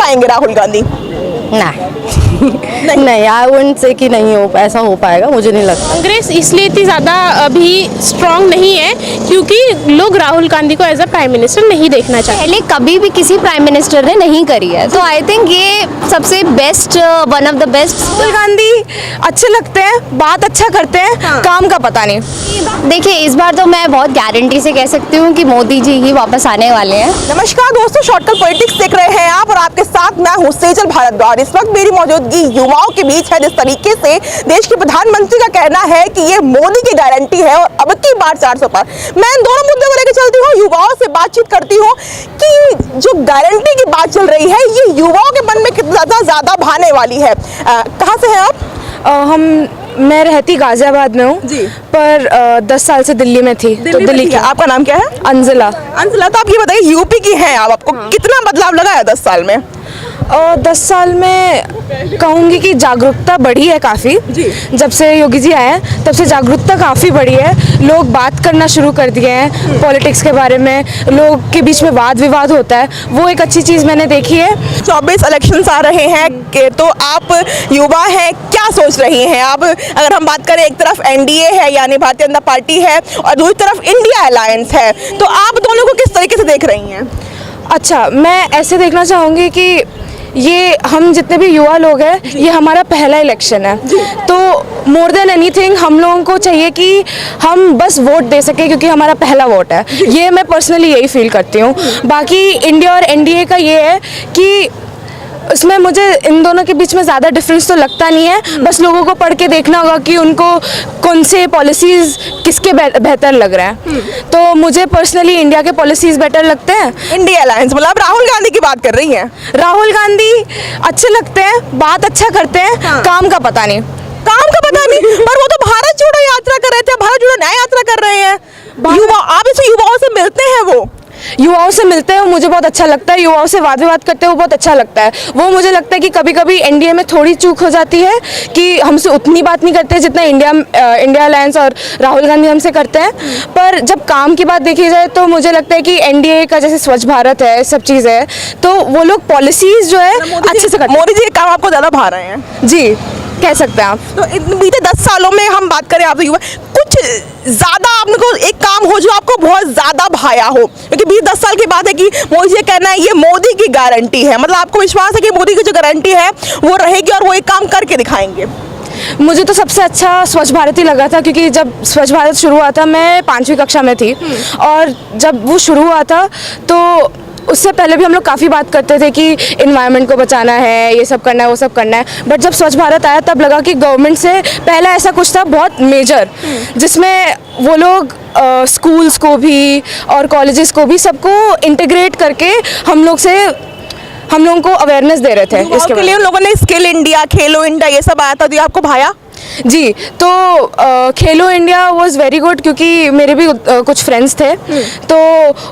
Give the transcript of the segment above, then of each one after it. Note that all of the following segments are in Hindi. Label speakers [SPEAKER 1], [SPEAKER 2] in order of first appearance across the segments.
[SPEAKER 1] पाएंगे राहुल गांधी?
[SPEAKER 2] ना नहीं, आई वुडंट से कि नहीं हो ऐसा हो पाएगा, मुझे नहीं लगता।
[SPEAKER 3] कांग्रेस इसलिए इतनी ज़्यादा अभी स्ट्रांग नहीं है क्योंकि लोग राहुल गांधी को एज अ प्राइम मिनिस्टर नहीं देखना चाहते।
[SPEAKER 2] पहले कभी भी किसी प्राइम मिनिस्टर ने नहीं करी है, तो आई थिंक ये सबसे best, one of the best.
[SPEAKER 1] Rahul Gandhi अच्छे लगते हैं, बात अच्छा करते हैं, काम का पता नहीं।
[SPEAKER 2] देखिए, इस बार तो मैं बहुत गारंटी से कह सकती हूँ कि मोदी जी ही वापस आने वाले हैं।
[SPEAKER 1] नमस्कार दोस्तों, शॉर्टकट पॉलिटिक्स देख रहे हैं आप और आपके साथ मैं हूं सेजल भारद्वाज। इस वक्त मेरी मौजूदगी युवाओं के बीच है। जिस तरीके से देश के प्रधानमंत्री का कहना है कि ये मोदी की गारंटी है और अब की बार 400 पार, मैं इन दोनों मुद्दों को लेकर चलती हूँ, युवाओं से बातचीत करती हूँ कि जो गारंटी की बात चल रही है ये युवाओं के मन में कितना ज्यादा भाने वाली है। कहाँ से हैं आप?
[SPEAKER 4] मैं रहती गाजियाबाद में हूँ
[SPEAKER 1] जी।
[SPEAKER 4] पर 10 साल से दिल्ली में थी। तो दिल्ली की।
[SPEAKER 1] आपका नाम क्या है?
[SPEAKER 4] अंजला।
[SPEAKER 1] अंजला, तो आप ये बताइए यूपी की हैं आपको कितना बदलाव लगा है 10 साल में?
[SPEAKER 4] 10 साल में कहूँगी कि जागरूकता बढ़ी है काफ़ी। जब से योगी जी आए हैं तब से जागरूकता काफ़ी बढ़ी है। लोग बात करना शुरू कर दिए हैं पॉलिटिक्स के बारे में, लोग के बीच में वाद विवाद होता है, वो एक अच्छी चीज़ मैंने देखी है।
[SPEAKER 1] 24 इलेक्शंस आ रहे हैं तो आप युवा हैं, क्या सोच रही हैं आप? अगर हम बात करें, एक तरफ एनडीए है यानी भारतीय जनता पार्टी है और दूसरी तरफ इंडिया अलायंस है, तो आप दोनों को किस तरीके से देख रही हैं?
[SPEAKER 4] अच्छा, मैं ऐसे देखना चाहूँगी कि ये हम जितने भी युवा लोग हैं, ये हमारा पहला इलेक्शन है, तो मोर देन एनीथिंग हम लोगों को चाहिए कि हम बस वोट दे सकें क्योंकि हमारा पहला वोट है। ये मैं पर्सनली यही फील करती हूँ। बाकी इंडिया और एनडीए का ये है कि उसमें मुझे इन दोनों के बीच में ज़्यादा डिफरेंस तो लगता नहीं है। बस लोगों को पढ़ के देखना होगा कि उनको कौन से पॉलिसीज़ किसके बेहतर लग रहे हैं। तो मुझे पर्सनली इंडिया के पॉलिसीज़ बेटर लगते हैं।
[SPEAKER 1] इंडिया अलायंस मतलब राहुल गांधी की बात कर रही हैं?
[SPEAKER 4] राहुल गांधी अच्छे लगते हैं, बात अच्छा करते हैं, काम का पता नहीं।
[SPEAKER 1] काम का पता नहीं, पर वो तो भारत जोड़ो यात्रा कर रहे थे, भारत जोड़ो न्याय यात्रा कर रहे हैं। युवा, आप इसे युवाओं से मिलते हैं, वो
[SPEAKER 4] युवाओं से मिलते हैं, मुझे बहुत अच्छा लगता है। युवाओं से वाद विवाद करते हैं, वो बहुत अच्छा लगता है। वो मुझे लगता है कि कभी कभी एनडीए में थोड़ी चूक हो जाती है कि हमसे उतनी बात नहीं करते जितना इंडिया अलायंस और राहुल गांधी हमसे करते हैं। पर जब काम की बात देखी जाए तो मुझे लगता है कि एनडीए का जैसे स्वच्छ भारत है, सब चीज़ें हैं, तो वो लोग पॉलिसीज़ जो है अच्छे से करते हैं।
[SPEAKER 1] मोदी जी के काम आपको ज़्यादा भा रहे हैं?
[SPEAKER 4] जी, कह सकते हैं आप।
[SPEAKER 1] तो बीते 10 सालों में हम बात करें, आप युवा कुछ ज़्यादा आपको एक काम हो जो आपको बहुत ज़्यादा भाया हो, क्योंकि 20-10 साल की बात है कि मोदी जी कहना है ये मोदी की गारंटी है, मतलब आपको विश्वास है कि मोदी की जो गारंटी है वो रहेगी और वो एक काम करके दिखाएंगे?
[SPEAKER 4] मुझे तो सबसे अच्छा स्वच्छ भारत ही लगा था, क्योंकि जब स्वच्छ भारत शुरू हुआ था मैं 5वीं कक्षा में थी, और जब वो शुरू हुआ था तो उससे पहले भी हम लोग काफ़ी बात करते थे कि इन्वायरमेंट को बचाना है, ये सब करना है, वो सब करना है। बट जब स्वच्छ भारत आया तब लगा कि गवर्नमेंट से पहला ऐसा कुछ था बहुत मेजर, जिसमें वो लोग स्कूल्स को भी और कॉलेजेस को भी सबको इंटीग्रेट करके हम लोगों को अवेयरनेस दे रहे थे।
[SPEAKER 1] इसके लिए उन लोगों ने स्किल इंडिया, खेलो इंडिया ये सब आया था, तो ये आपको भाया?
[SPEAKER 4] जी, तो खेलो इंडिया वाज वेरी गुड, क्योंकि मेरे भी कुछ फ्रेंड्स थे, तो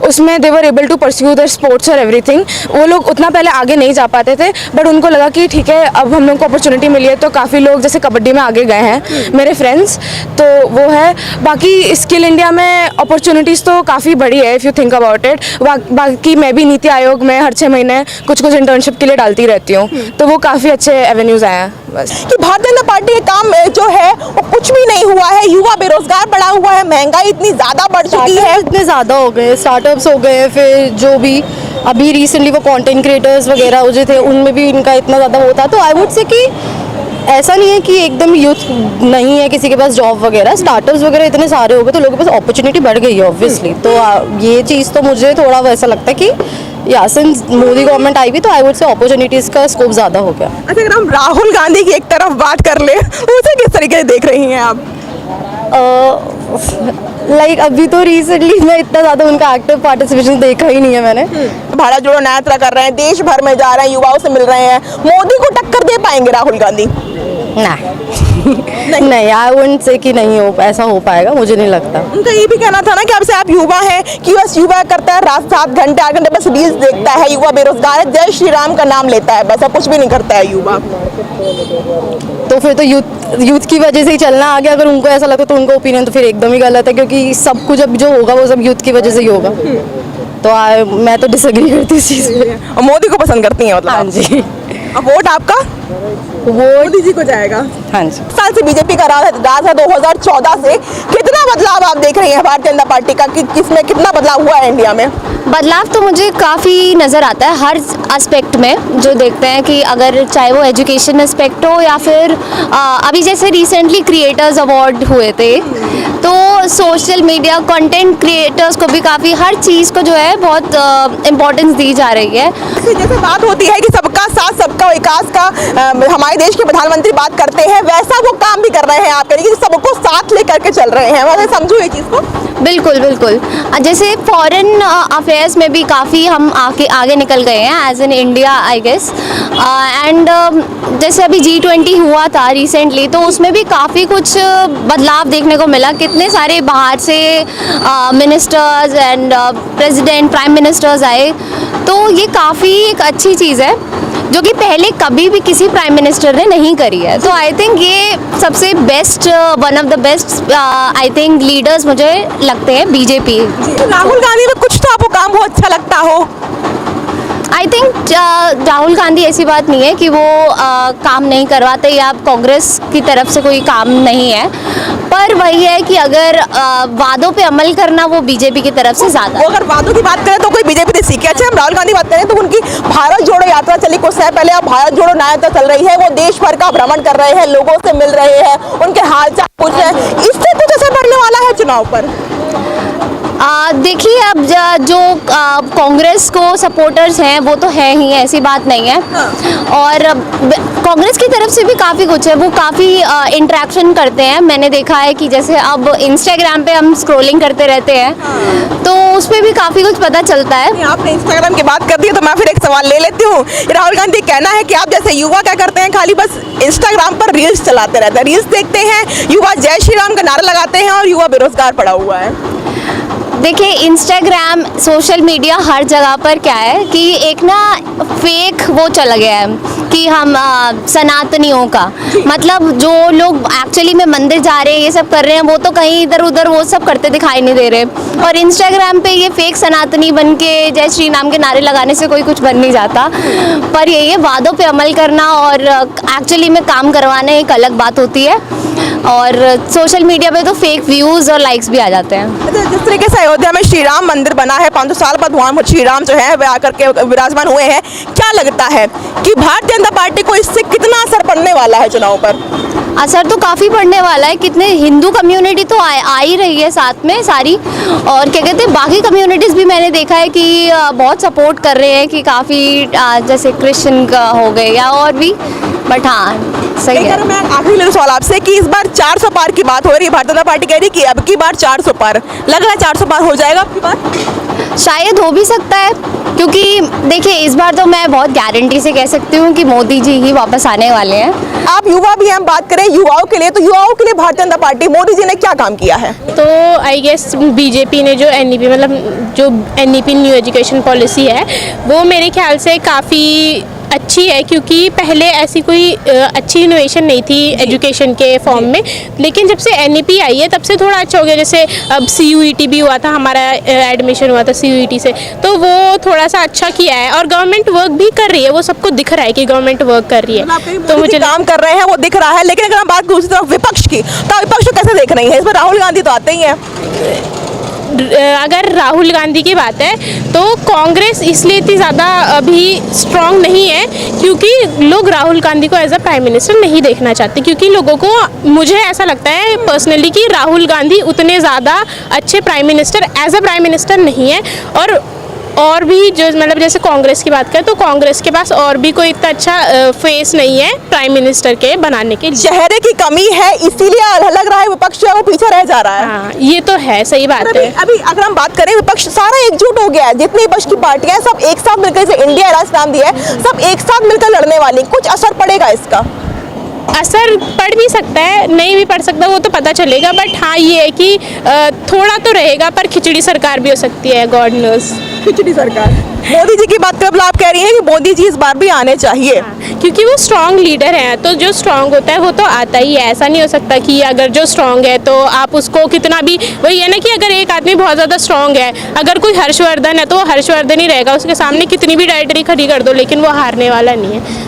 [SPEAKER 4] उसमें they were able to pursue their sports और एवरीथिंग। वो लोग उतना पहले आगे नहीं जा पाते थे, बट उनको लगा कि ठीक है अब हम लोग को अपॉर्चुनिटी मिली है, तो काफ़ी लोग जैसे कबड्डी में आगे गए हैं मेरे फ्रेंड्स, तो वो है। बाकी स्किल इंडिया में अपॉर्चुनिटीज़ तो काफ़ी बड़ी है if you think about it. बाकी मैं भी नीति आयोग में हर 6 महीने कुछ इंटर्नशिप के लिए डालती रहती हूँ, तो वो काफ़ी अच्छे एवेन्यूज़ आए हैं। बस
[SPEAKER 1] कि भारतीय जनता पार्टी के काम जो है वो कुछ भी नहीं हुआ है, युवा बेरोजगार बढ़ा हुआ है, महंगाई इतनी ज़्यादा बढ़ चुकी है,
[SPEAKER 2] इतने ज़्यादा हो गए, स्टार्टअप्स हो गए, फिर जो भी अभी रिसेंटली वो कंटेंट क्रिएटर्स वगैरह जो थे उनमें भी इनका इतना ज़्यादा होता। तो आई वुड से कि ऐसा नहीं है कि एकदम यूथ नहीं है किसी के पास जॉब वगैरह, स्टार्टअप्स वगैरह इतने सारे हो गए तो लोगों के पास अपॉर्चुनिटी बढ़ गई है ऑब्वियसली। तो ये चीज़ तो मुझे थोड़ा वैसा लगता है कि या सिंस मोदी गवर्नमेंट आई भी तो आई वुड से अपॉर्चुनिटीज़ का स्कोप ज़्यादा हो गया।
[SPEAKER 1] अच्छा, अगर हम राहुल गांधी की एक तरफ बात कर ले, उसे किस तरीके से देख रही हैं आप?
[SPEAKER 2] लाइक अभी तो रिसेंटली मैं इतना ज़्यादा उनका एक्टिव पार्टिसिपेशन देखा ही नहीं है मैंने।
[SPEAKER 1] भारत जोड़ो न्याय यात्रा कर रहे हैं, देश भर में जा रहे हैं, युवाओं से मिल रहे हैं, मोदी को टक्कर दे पाएंगे राहुल गांधी?
[SPEAKER 2] ना नहीं, आई वुडंट से कि नहीं हो ऐसा हो पाएगा, मुझे नहीं लगता।
[SPEAKER 1] उनका ये भी कहना था ना कि अब से आप युवा हैं कि बस युवा करता है रात 7 घंटे 8 घंटे बस रील्स देखता है, युवा बेरोजगार है, जय श्री राम का नाम लेता है, बस अब कुछ भी नहीं करता है युवा।
[SPEAKER 2] तो फिर तो यूथ की वजह से ही चलना आ गया। अगर उनको ऐसा लगता तो उनका ओपिनियन तो फिर एकदम ही गलत है, क्योंकि सब कुछ अब जो होगा वो सब यूथ की वजह से ही होगा। मैं तो डिसएग्री करती हूँ इस चीज़ पे।
[SPEAKER 1] और मोदी को पसंद करती हैं मतलब
[SPEAKER 2] हाँ
[SPEAKER 1] आप?
[SPEAKER 2] जी।
[SPEAKER 1] अब वोट आपका मोदी जी को जाएगा।
[SPEAKER 2] हाँ जी।
[SPEAKER 1] साल से बीजेपी का राज है 2014 से। कितना बदलाव आप देख रही हैं भारतीय जनता पार्टी का कि किसमें कितना बदलाव हुआ है इंडिया में?
[SPEAKER 5] बदलाव तो मुझे काफ़ी नज़र आता है हर एस्पेक्ट में, जो देखते हैं कि अगर चाहे वो एजुकेशन एस्पेक्ट हो या फिर अभी जैसे रिसेंटली क्रिएटर्स अवार्ड हुए थे, तो सोशल मीडिया कंटेंट क्रिएटर्स को भी काफ़ी हर चीज़ को जो है बहुत इम्पोर्टेंस दी जा रही है।
[SPEAKER 1] जैसे बात होती है कि सबका साथ सबका विकास का हमारे देश के प्रधानमंत्री बात करते हैं, वैसा वो काम भी कर रहे हैं आप करिए, सबको साथ लेकर के चल रहे हैं। मतलब समझो ये चीज़ को।
[SPEAKER 5] बिल्कुल बिल्कुल। जैसे फॉरेन अफेयर्स में भी काफ़ी हम आगे निकल गए हैं as an India I guess. And जैसे अभी G20 हुआ था रिसेंटली, तो उसमें भी काफ़ी कुछ बदलाव देखने को मिला। कितने सारे बाहर से ministers and president prime ministers आए, तो ये काफ़ी एक अच्छी चीज़ है जो कि पहले कभी भी किसी प्राइम मिनिस्टर ने नहीं करी है। तो आई थिंक ये सबसे best one of the best I think leaders मुझे लगते हैं बीजेपी।
[SPEAKER 1] राहुल गांधी में कुछ तो आपको काम बहुत अच्छा लगता हो?
[SPEAKER 5] आई थिंक राहुल गांधी ऐसी बात नहीं है कि वो काम नहीं करवाते या कांग्रेस की तरफ से कोई काम नहीं है, पर वही है कि अगर वादों पे अमल करना वो बीजेपी की तरफ से ज़्यादा।
[SPEAKER 1] अगर वादों की बात करें तो कोई बीजेपी ने सीखी। अच्छा, हम राहुल गांधी बात करें तो उनकी भारत जोड़ो यात्रा चली कुछ समय पहले, अब भारत जोड़ो यात्रा चल रही है। वो देश भर का भ्रमण कर रहे हैं, लोगों से मिल रहे हैं, उनके हालचाल पूछ रहे हैं। इससे कुछ असर पड़ने वाला है चुनाव पर?
[SPEAKER 5] देखिए, अब जो कांग्रेस को सपोर्टर्स हैं वो तो है ही, ऐसी बात नहीं है। और कांग्रेस की तरफ से भी काफ़ी कुछ है, वो काफ़ी इंटरेक्शन करते हैं। मैंने देखा है कि जैसे अब इंस्टाग्राम पे हम स्क्रॉलिंग करते रहते हैं, तो उस पर भी काफ़ी कुछ पता चलता है।
[SPEAKER 1] आपने इंस्टाग्राम की बात कर दी तो मैं फिर एक सवाल ले लेती हूँ। राहुल गांधी कहना है कि आप जैसे युवा क्या करते हैं, खाली बस इंस्टाग्राम पर रील्स चलाते रहते हैं, रील्स देखते हैं, युवा जय श्री राम का नारा लगाते हैं और युवा बेरोजगार पड़ा हुआ है।
[SPEAKER 5] देखिए, इंस्टाग्राम सोशल मीडिया हर जगह पर क्या है कि एक ना फेक वो चला गया है कि हम सनातनियों का मतलब जो लोग एक्चुअली में मंदिर जा रहे हैं, ये सब कर रहे हैं, वो तो कहीं इधर उधर वो सब करते दिखाई नहीं दे रहे। और इंस्टाग्राम पे ये फेक सनातनी बन के जय श्री राम के नारे लगाने से कोई कुछ बन नहीं जाता। पर यही है, वादों पे अमल करना और एक्चुअली में काम करवाना एक अलग बात होती है। और सोशल मीडिया पे तो फेक व्यूज़ और लाइक्स भी आ जाते हैं।
[SPEAKER 1] जिस तरीके से अयोध्या में श्री राम मंदिर बना है, 500 साल बाद भगवान श्री राम जो है वे आकर के विराजमान हुए हैं, क्या लगता है कि भारतीय जनता पार्टी को इससे कितना असर पड़ने वाला है चुनाव पर?
[SPEAKER 5] असर तो काफ़ी पड़ने वाला है। कितने हिंदू कम्युनिटी तो आ ही रही है साथ में सारी, और क्या कहते हैं बाकी कम्युनिटीज़ भी मैंने देखा है कि बहुत सपोर्ट कर रहे हैं कि काफ़ी जैसे क्रिश्चियन का हो गए या और भी। बट हाँ, सही है।
[SPEAKER 1] मैं आखिरी सवाल आपसे कि इस बार 400 पार की बात हो रही है, भारतीय जनता पार्टी कह रही कि अब की बार 400 पार, लग रहा है 400 पार हो जाएगा अब की बार?
[SPEAKER 5] शायद हो भी सकता है, क्योंकि देखिए इस बार तो मैं बहुत गारंटी से कह सकती हूँ कि मोदी जी ही वापस आने वाले हैं।
[SPEAKER 1] आप युवा भी हम बात करें युवाओं के लिए, तो युवाओं के लिए भारतीय जनता पार्टी मोदी जी ने क्या काम किया है?
[SPEAKER 3] तो आई गेस बीजेपी ने जो एनईपी मतलब जो एनईपी न्यू एजुकेशन पॉलिसी है वो मेरे ख्याल से काफ़ी अच्छी है, क्योंकि पहले ऐसी कोई अच्छी इनोवेशन नहीं थी एजुकेशन के फॉर्म में, लेकिन जब से एनईपी आई है तब से थोड़ा अच्छा हो गया। जैसे अब CUET भी हुआ था, हमारा एडमिशन हुआ था CUET से, तो वो थोड़ा सा अच्छा किया है और गवर्नमेंट वर्क भी कर रही है, वो सबको दिख रहा है कि गवर्नमेंट वर्क कर रही है।
[SPEAKER 1] तो मुझे काम कर रहे हैं वो दिख रहा है, लेकिन अगर हम बात करें दूसरी तरफ विपक्ष की, तो विपक्ष को कैसे देख रही है? इस पर राहुल गांधी तो आते ही हैं।
[SPEAKER 3] अगर राहुल गांधी की बात है तो कांग्रेस इसलिए इतनी ज़्यादा अभी स्ट्रॉन्ग नहीं है क्योंकि लोग राहुल गांधी को एज अ प्राइम मिनिस्टर नहीं देखना चाहते, क्योंकि लोगों को, मुझे ऐसा लगता है पर्सनली कि राहुल गांधी उतने ज़्यादा अच्छे prime minister as a prime minister नहीं है। और भी जो मतलब जैसे कांग्रेस की बात करें तो कांग्रेस के पास और भी कोई इतना अच्छा फेस नहीं है प्राइम मिनिस्टर के बनाने के लिए।
[SPEAKER 1] चेहरे की कमी है, इसीलिए लग रहा है विपक्ष जो है वो पीछे रह जा रहा है।
[SPEAKER 3] हाँ, ये तो है, सही बात है।
[SPEAKER 1] अभी अगर हम बात करें, विपक्ष सारा एकजुट हो गया है, जितनी विपक्ष की पार्टियां हैं सब एक साथ मिलकर, जैसे इंडिया राष्ट्र नाम दिया है, सब एक साथ मिलकर लड़ने वाली। कुछ असर पड़ेगा इसका?
[SPEAKER 3] असर पड़ भी सकता है, नहीं भी पड़ सकता, वो तो पता चलेगा। बट हाँ, ये है कि थोड़ा तो रहेगा, पर खिचड़ी सरकार भी हो सकती है, गॉड नोस।
[SPEAKER 1] खिचड़ी सरकार। मोदी जी की बात कर, आप कह रही हैं कि मोदी जी इस बार भी आने चाहिए।
[SPEAKER 3] क्योंकि वो स्ट्रॉन्ग लीडर हैं, तो जो स्ट्रॉन्ग होता है वो तो आता ही है। ऐसा नहीं हो सकता कि अगर जो स्ट्रॉन्ग है तो आप उसको कितना भी, वही है ना कि अगर एक आदमी बहुत ज़्यादा स्ट्रॉन्ग है, अगर कोई हर्षवर्धन है तो वो हर्षवर्धन ही रहेगा, उसके सामने कितनी भी टेरिटरी खड़ी कर दो लेकिन वो हारने वाला नहीं है।